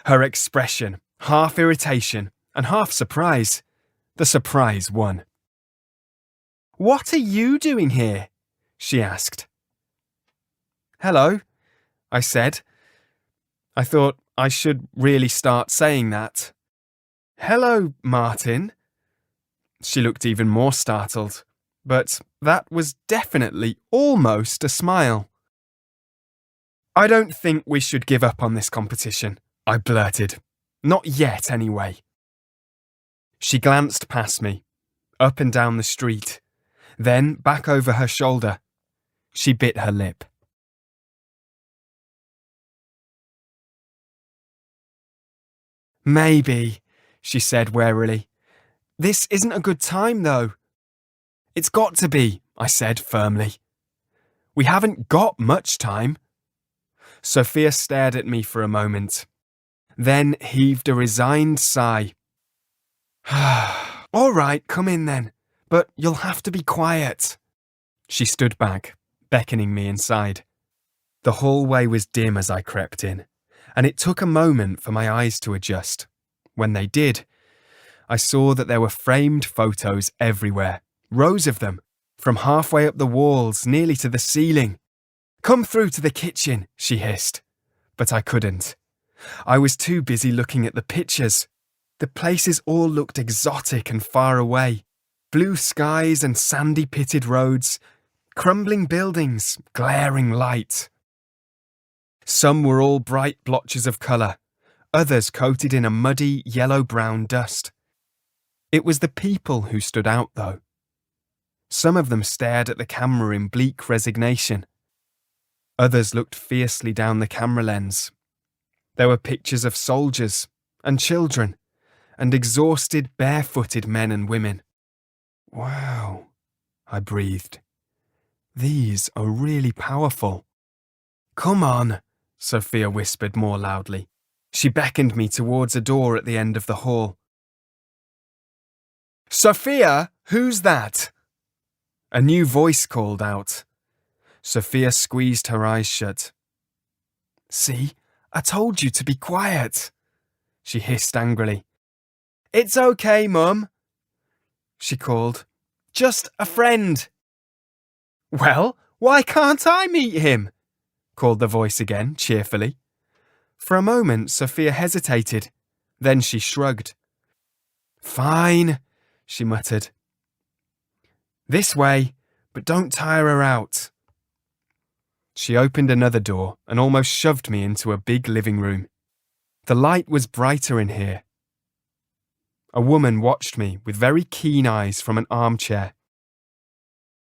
her expression half irritation and half surprise. The surprise won. "What are you doing here?" she asked. "Hello," I said. I thought I should really start saying that. "Hello, Martin." She looked even more startled, but that was definitely almost a smile. "I don't think we should give up on this competition," I blurted. "Not yet, anyway." She glanced past me, up and down the street, then back over her shoulder. She bit her lip. "Maybe," she said warily. "This isn't a good time, though." "It's got to be," I said firmly. "We haven't got much time." Sophia stared at me for a moment, then heaved a resigned sigh. "All right, come in then, but you'll have to be quiet." She stood back, beckoning me inside. The hallway was dim as I crept in, and it took a moment for my eyes to adjust. When they did, I saw that there were framed photos everywhere, rows of them, from halfway up the walls nearly to the ceiling. "Come through to the kitchen," she hissed. But I couldn't. I was too busy looking at the pictures. The places all looked exotic and far away. Blue skies and sandy pitted roads, crumbling buildings, glaring light. Some were all bright blotches of colour, others coated in a muddy yellow-brown dust. It was the people who stood out, though. Some of them stared at the camera in bleak resignation. Others looked fiercely down the camera lens. There were pictures of soldiers and children and exhausted, barefooted men and women. "Wow," I breathed. "These are really powerful." "Come on," Sophia whispered more loudly. She beckoned me towards a door at the end of the hall. "Sophia, who's that?" A new voice called out. Sophia squeezed her eyes shut. "See, I told you to be quiet," she hissed angrily. "It's okay, Mum," she called. "Just a friend." "Well, why can't I meet him?" called the voice again, cheerfully. For a moment, Sophia hesitated. Then she shrugged. "Fine," she muttered. "This way, but don't tire her out." She opened another door and almost shoved me into a big living room. The light was brighter in here. A woman watched me with very keen eyes from an armchair.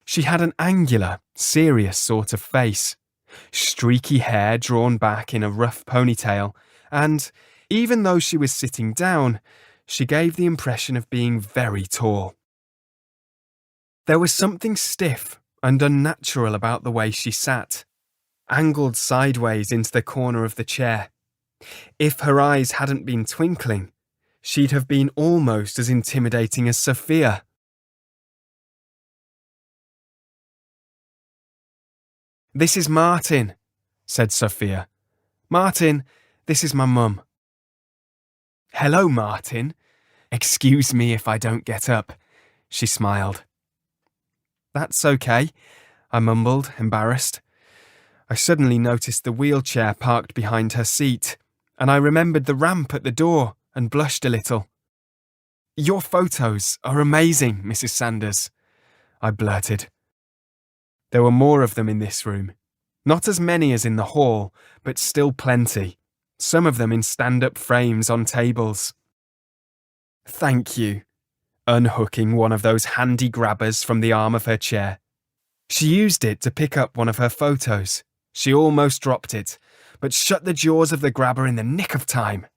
She had an angular, serious sort of face, streaky hair drawn back in a rough ponytail, and, even though she was sitting down, she gave the impression of being very tall. There was something stiff and unnatural about the way she sat, angled sideways into the corner of the chair. If her eyes hadn't been twinkling, she'd have been almost as intimidating as Sophia. "This is Martin," said Sophia. "Martin, this is my mum." "Hello, Martin. Excuse me if I don't get up," she smiled. "That's okay," I mumbled, embarrassed. I suddenly noticed the wheelchair parked behind her seat, and I remembered the ramp at the door and blushed a little. "Your photos are amazing, Mrs. Sanders," I blurted. There were more of them in this room. Not as many as in the hall, but still plenty. some of them in stand-up frames on tables. Thank you, unhooking one of those handy grabbers from the arm of her chair. She used it to pick up one of her photos. She almost dropped it, but shut the jaws of the grabber in the nick of time.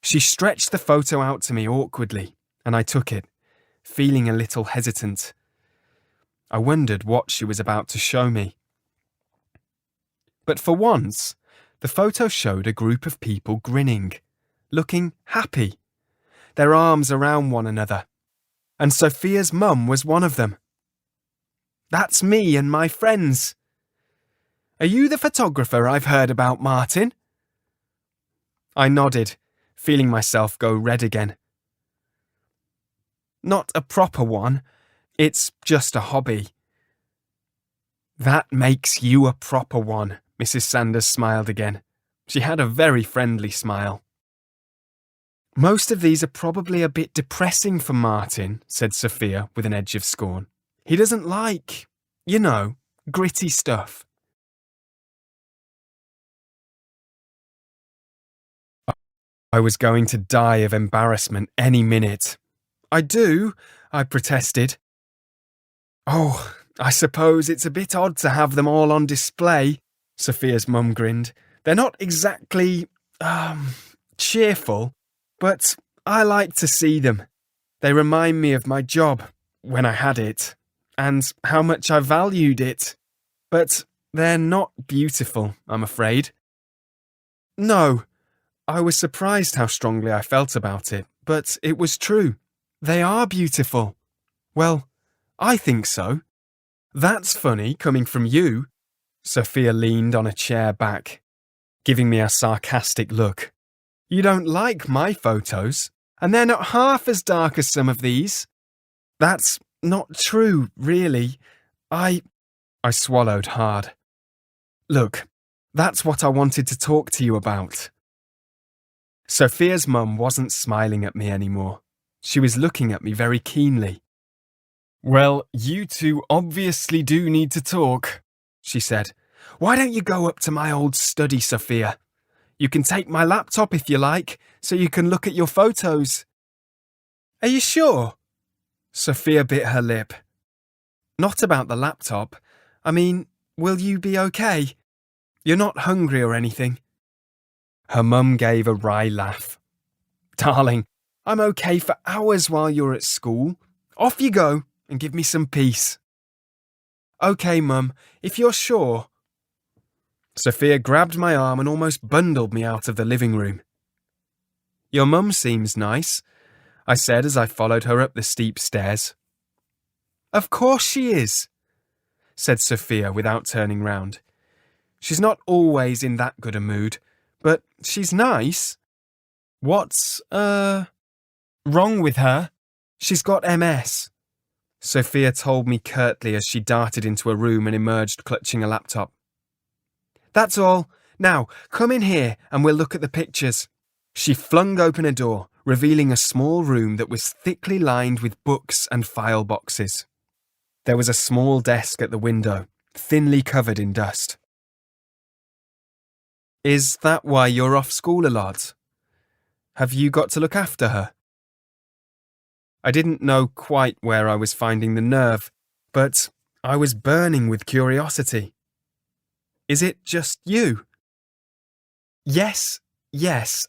She stretched the photo out to me awkwardly, and I took it, feeling a little hesitant. I wondered what she was about to show me. But for once, the photo showed a group of people grinning, looking happy, their arms around one another, and Sophia's mum was one of them. That's me and my friends. Are you the photographer I've heard about, Martin? I nodded, feeling myself go red again. Not a proper one. It's just a hobby. That makes you a proper one, Mrs. Sanders smiled again. She had a very friendly smile. Most of these are probably a bit depressing for Martin, said Sophia with an edge of scorn. He doesn't like, gritty stuff. I was going to die of embarrassment any minute. I do, I protested. Oh, I suppose it's a bit odd to have them all on display, Sophia's mum grinned. They're not exactly, cheerful, but I like to see them. They remind me of my job, when I had it, and how much I valued it. But they're not beautiful, I'm afraid. No, I was surprised how strongly I felt about it, but it was true. They are beautiful. Well, I think so. That's funny coming from you. Sophia leaned on a chair back, giving me a sarcastic look. You don't like my photos, and they're not half as dark as some of these. That's not true, really. I swallowed hard. Look, that's what I wanted to talk to you about. Sophia's mum wasn't smiling at me anymore. She was looking at me very keenly. Well, you two obviously do need to talk, she said. Why don't you go up to my old study, Sophia? You can take my laptop if you like, so you can look at your photos. Are you sure? Sophia bit her lip. Not about the laptop. I mean, will you be okay? You're not hungry or anything. Her mum gave a wry laugh. Darling, I'm okay for hours while you're at school. Off you go and give me some peace. Okay, Mum, if you're sure. Sophia grabbed my arm and almost bundled me out of the living room. Your mum seems nice, I said as I followed her up the steep stairs. Of course she is, said Sophia without turning round. She's not always in that good a mood, but she's nice. What's, wrong with her? She's got MS. Sophia told me curtly as she darted into a room and emerged clutching a laptop. That's all. Now, come in here and we'll look at the pictures. She flung open a door, revealing a small room that was thickly lined with books and file boxes. There was a small desk at the window, thinly covered in dust. Is that why you're off school a lot? Have you got to look after her? I didn't know quite where I was finding the nerve, but I was burning with curiosity. Is it just you? Yes,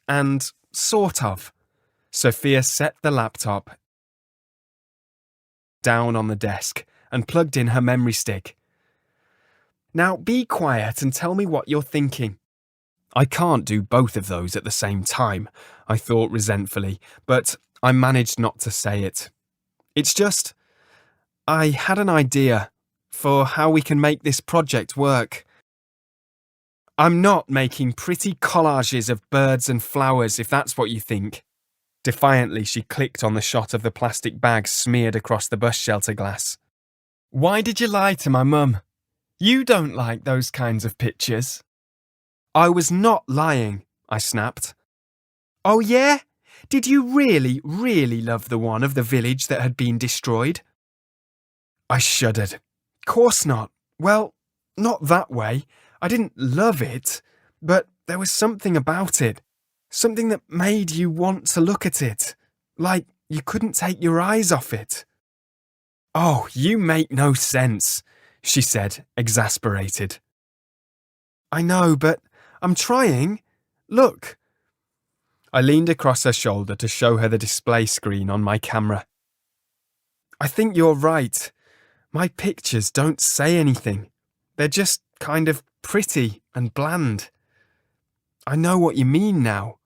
and sort of. Sophia set the laptop down on the desk and plugged in her memory stick. Now be quiet and tell me what you're thinking. I can't do both of those at the same time, I thought resentfully, but I managed not to say it. It's just, I had an idea for how we can make this project work. I'm not making pretty collages of birds and flowers, if that's what you think. Defiantly, she clicked on the shot of the plastic bag smeared across the bus shelter glass. Why did you lie to my mum? You don't like those kinds of pictures. I was not lying, I snapped. Oh yeah? Did you really, really love the one of the village that had been destroyed? I shuddered. Course not. Well, not that way. I didn't love it, but there was something about it. Something that made you want to look at it. Like you couldn't take your eyes off it. Oh, you make no sense, she said, exasperated. I know, but I'm trying. Look. I leaned across her shoulder to show her the display screen on my camera. I think you're right. My pictures don't say anything. They're just kind of pretty and bland. I know what you mean now.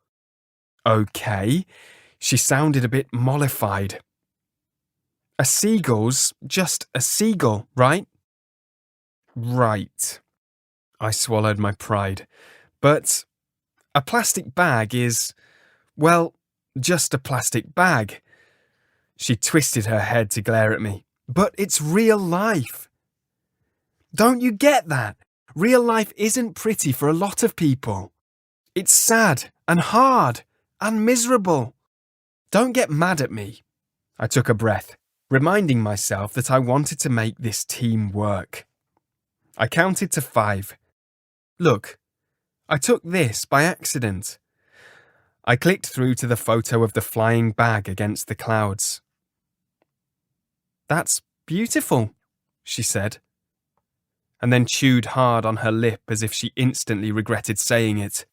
Okay. She sounded a bit mollified. A seagull's just a seagull, right? Right. I swallowed my pride. But a plastic bag is, well, just a plastic bag. She twisted her head to glare at me. But it's real life. Don't you get that? Real life isn't pretty for a lot of people. It's sad and hard and miserable. Don't get mad at me. I took a breath, reminding myself that I wanted to make this team work. I counted to 5. Look, I took this by accident. I clicked through to the photo of the flying bag against the clouds. That's beautiful, she said, and then chewed hard on her lip as if she instantly regretted saying it.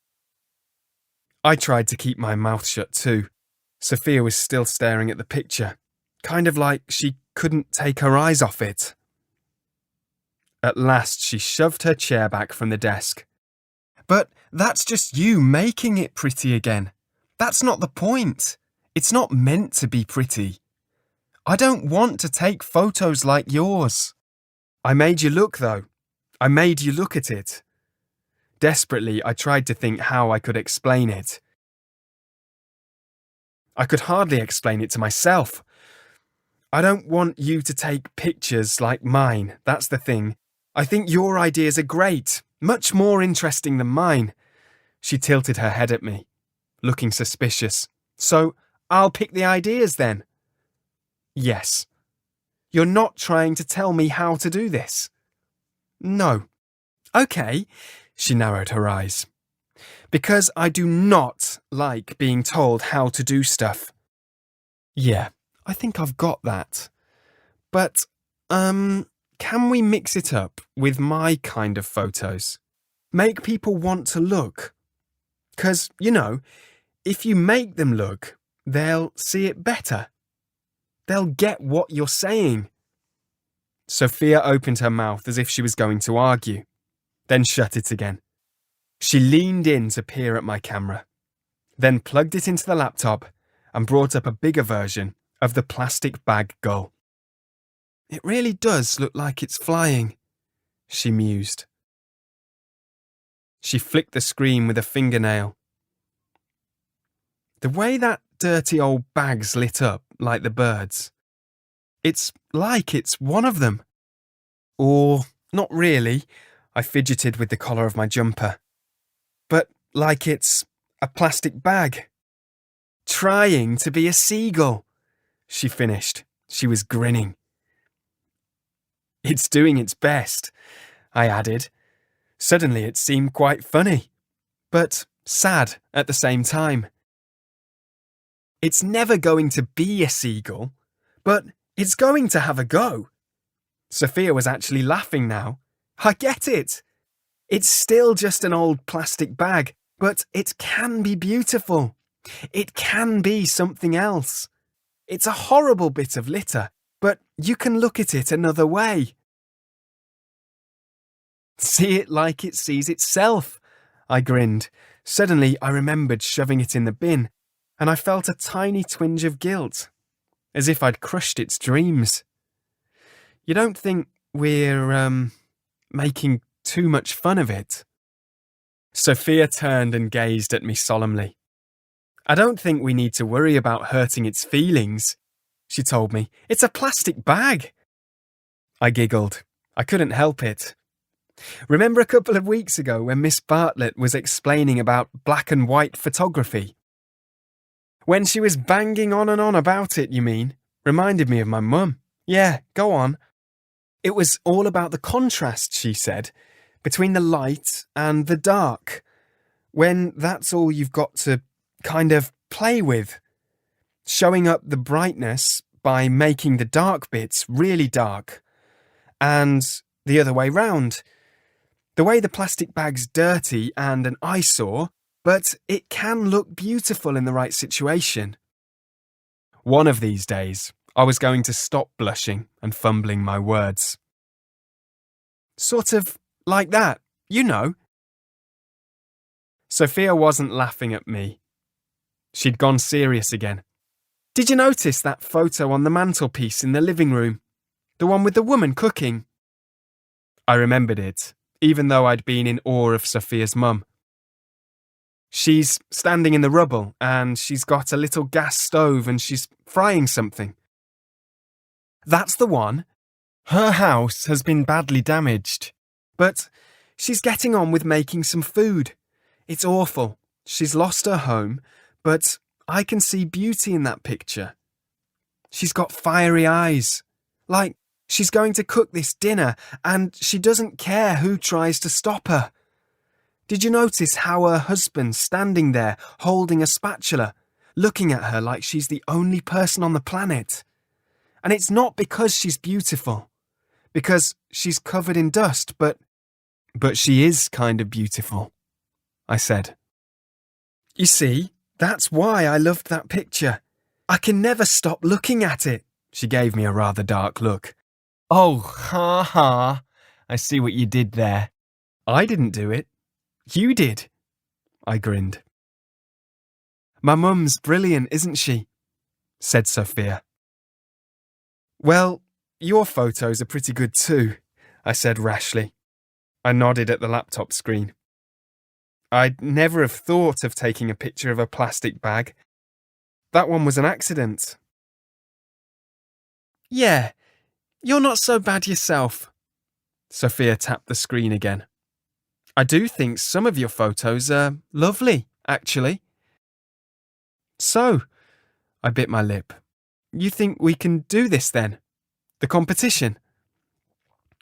I tried to keep my mouth shut too. Sophia was still staring at the picture, kind of like she couldn't take her eyes off it. At last, she shoved her chair back from the desk. But that's just you making it pretty again. That's not the point. It's not meant to be pretty. I don't want to take photos like yours. I made you look, though. I made you look at it. Desperately, I tried to think how I could explain it. I could hardly explain it to myself. I don't want you to take pictures like mine, that's the thing. I think your ideas are great, much more interesting than mine. She tilted her head at me, looking suspicious. So, I'll pick the ideas then. Yes. You're not trying to tell me how to do this? No. Okay, she narrowed her eyes. Because I do not like being told how to do stuff. Yeah, I think I've got that. But, can we mix it up with my kind of photos? Make people want to look. 'Cause, if you make them look, they'll see it better. They'll get what you're saying. Sophia opened her mouth as if she was going to argue, then shut it again. She leaned in to peer at my camera, then plugged it into the laptop and brought up a bigger version of the plastic bag gull. It really does look like it's flying, she mused. She flicked the screen with a fingernail. The way that dirty old bag's lit up like the birds. It's like it's one of them. Or, not really, I fidgeted with the collar of my jumper. But like it's a plastic bag. Trying to be a seagull, she finished. She was grinning. It's doing its best, I added. Suddenly it seemed quite funny, but sad at the same time. It's never going to be a seagull, but it's going to have a go. Sophia was actually laughing now. I get it. It's still just an old plastic bag, but it can be beautiful. It can be something else. It's a horrible bit of litter, but you can look at it another way. See it like it sees itself, I grinned. Suddenly I remembered shoving it in the bin, and I felt a tiny twinge of guilt, as if I'd crushed its dreams. You don't think we're, making too much fun of it? Sophia turned and gazed at me solemnly. I don't think we need to worry about hurting its feelings, she told me. It's a plastic bag. I giggled. I couldn't help it. Remember a couple of weeks ago when Miss Bartlett was explaining about black and white photography? When she was banging on and on about it, you mean? Reminded me of my mum. Yeah, go on. It was all about the contrast, she said, between the light and the dark. when that's all you've got to kind of play with. Showing up the brightness by making the dark bits really dark. And the other way round. The way the plastic bag's dirty and an eyesore, but it can look beautiful in the right situation. One of these days, I was going to stop blushing and fumbling my words. Sort of like that, you know. Sophia wasn't laughing at me. She'd gone serious again. Did you notice that photo on the mantelpiece in the living room? The one with the woman cooking? I remembered it, even though I'd been in awe of Sophia's mum. She's standing in the rubble and she's got a little gas stove and she's frying something. That's the one. Her house has been badly damaged, but she's getting on with making some food. It's awful. She's lost her home, but I can see beauty in that picture. She's got fiery eyes, like she's going to cook this dinner and she doesn't care who tries to stop her. Did you notice how her husband's standing there holding a spatula, looking at her like she's the only person on the planet? And it's not because she's beautiful, because she's covered in dust, but she is kind of beautiful, I said. You see, that's why I loved that picture. I can never stop looking at it. She gave me a rather dark look. Oh, ha ha. I see what you did there. I didn't do it. You did. I grinned. My mum's brilliant, isn't she? Said Sophia. Well, your photos are pretty good too, I said rashly. I nodded at the laptop screen. I'd never have thought of taking a picture of a plastic bag. That one was an accident. Yeah, you're not so bad yourself. Sophia tapped the screen again. I do think some of your photos are lovely, actually. So, I bit my lip. You think we can do this then? The competition?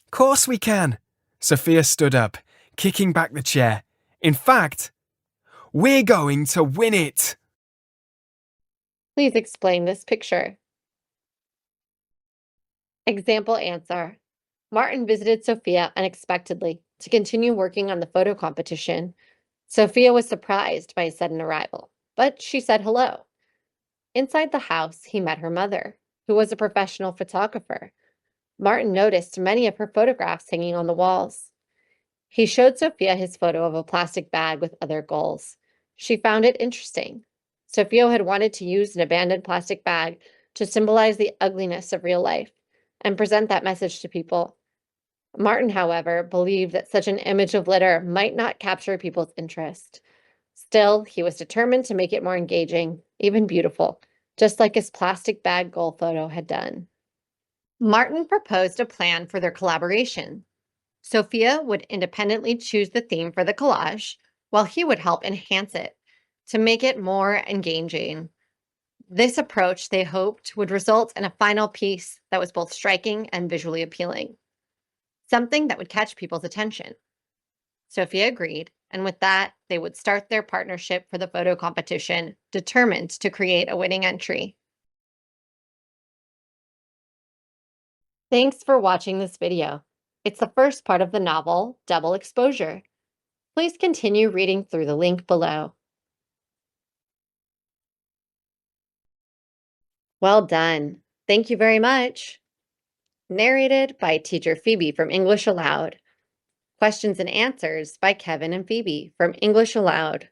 Course we can. Sophia stood up, kicking back the chair. In fact, we're going to win it. Please explain this picture. Example answer. Martin visited Sophia unexpectedly to continue working on the photo competition. Sophia was surprised by his sudden arrival, but she said hello. Inside the house, he met her mother, who was a professional photographer. Martin noticed many of her photographs hanging on the walls. He showed Sophia his photo of a plastic bag with other goals. She found it interesting. Sophia had wanted to use an abandoned plastic bag to symbolize the ugliness of real life and present that message to people. Martin, however, believed that such an image of litter might not capture people's interest. Still, he was determined to make it more engaging, even beautiful, just like his plastic bag goal photo had done. Martin proposed a plan for their collaboration. Sophia would independently choose the theme for the collage, while he would help enhance it to make it more engaging. This approach, they hoped, would result in a final piece that was both striking and visually appealing, something that would catch people's attention. Sophia agreed, and with that, they would start their partnership for the photo competition, determined to create a winning entry. Thanks for watching this video. It's the first part of the novel, Double Exposure. Please continue reading through the link below. Well done. Thank you very much. Narrated by teacher Phoebe from English Aloud. Questions and answers by Kevin and Phoebe from English Aloud.